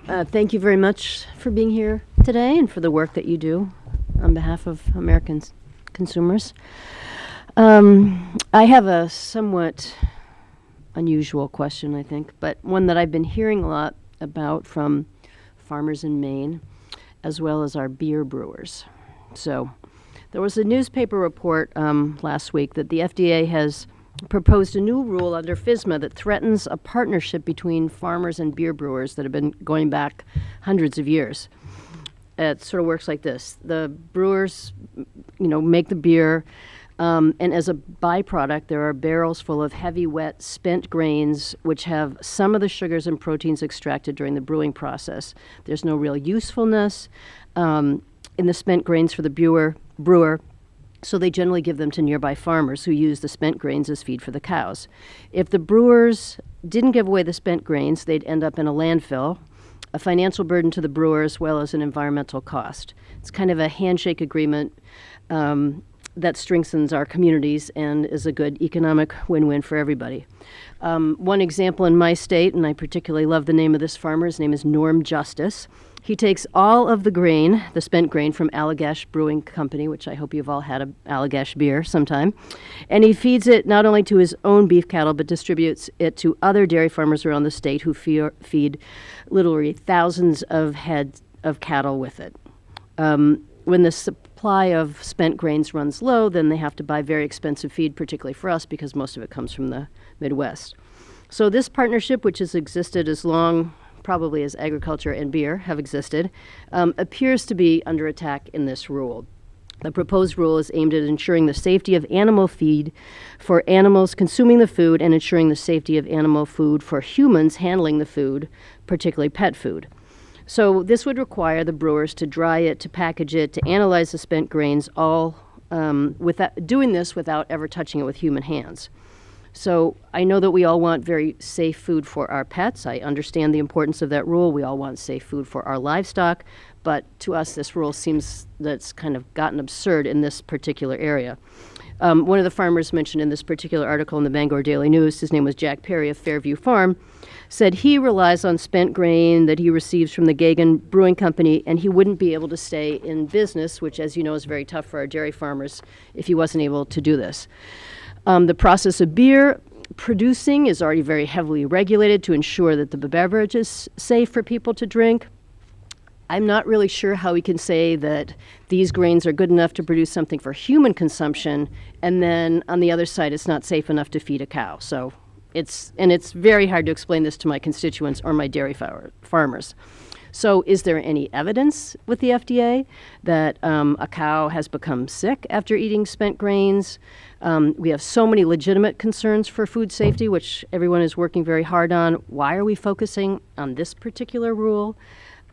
Thank you very much for being here today and for the work that you do on behalf of American consumers. I have a somewhat unusual question, I think, but one that I've been hearing a lot about from farmers in Maine, as well as our beer brewers. So there was a newspaper report last week that the FDA has proposed a new rule under FSMA that threatens a partnership between farmers and beer brewers that have been going back hundreds of years. It sort of works like this. The brewers, make the beer, and as a byproduct, there are barrels full of heavy, wet, spent grains, which have some of the sugars and proteins extracted during the brewing process. There's no real usefulness in the spent grains for the brewer, so they generally give them to nearby farmers who use the spent grains as feed for the cows. If the brewers didn't give away the spent grains, they'd end up in a landfill, a financial burden to the brewer as well as an environmental cost. It's kind of a handshake agreement that strengthens our communities and is a good economic win-win for everybody. One example in my state, and I particularly love the name of this farmer, his name is Norm Justice. He takes all of the grain, the spent grain from Allagash Brewing Company, which I hope you've all had a Allagash beer sometime, and he feeds it not only to his own beef cattle, but distributes it to other dairy farmers around the state who feed literally thousands of head of cattle with it. When the supply of spent grains runs low, then they have to buy very expensive feed, particularly for us, because most of it comes from the Midwest. So this partnership, which has existed as long probably as agriculture and beer have existed, appears to be under attack in this rule. The proposed rule is aimed at ensuring the safety of animal feed for animals consuming the food and ensuring the safety of animal food for humans handling the food, particularly pet food. So this would require the brewers to dry it, to package it, to analyze the spent grains, all doing this without ever touching it with human hands. So I know that we all want very safe food for our pets. I understand the importance of that rule. We all want safe food for our livestock. But to us, this rule seems that it's kind of gotten absurd in this particular area. One of the farmers mentioned in this particular article in the Bangor Daily News, his name was Jack Perry of Fairview Farm, said he relies on spent grain that he receives from the Gagan Brewing Company, and he wouldn't be able to stay in business, which, as you know, is very tough for our dairy farmers if he wasn't able to do this. The process of beer producing is already very heavily regulated to ensure that the beverage is safe for people to drink. I'm not really sure how we can say that these grains are good enough to produce something for human consumption, and then on the other side, it's not safe enough to feed a cow. So it's very hard to explain this to my constituents or my dairy farmers. So is there any evidence with the FDA that a cow has become sick after eating spent grains? We have so many legitimate concerns for food safety, which everyone is working very hard on. Why are we focusing on this particular rule?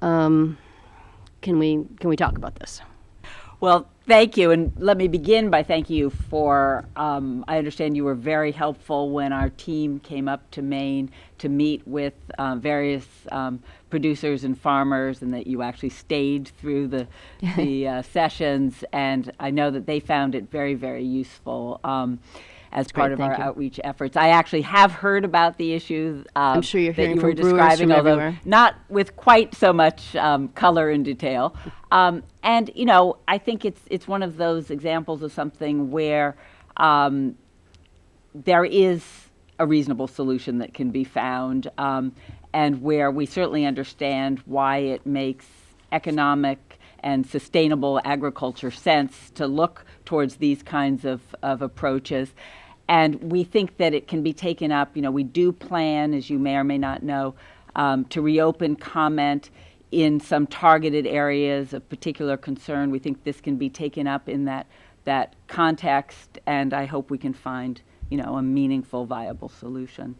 Can we talk about this? Well, thank you, and let me begin by thanking you for, I understand you were very helpful when our team came up to Maine to meet with various producers and farmers, and that you actually stayed through the sessions, and I know that they found it very, very useful as part of our outreach efforts. I actually have heard about the issues I'm sure you're hearing that you were from brewers describing, from although everywhere. not with quite so much color and detail. And I think it's one of those examples of something where there is a reasonable solution that can be found, and where we certainly understand why it makes economic and sustainable agriculture sense to look towards these kinds of approaches. And we think that it can be taken up. We do plan, as you may or may not know, to reopen comment in some targeted areas of particular concern. We think this can be taken up in that context, and I hope we can find, a meaningful, viable solution.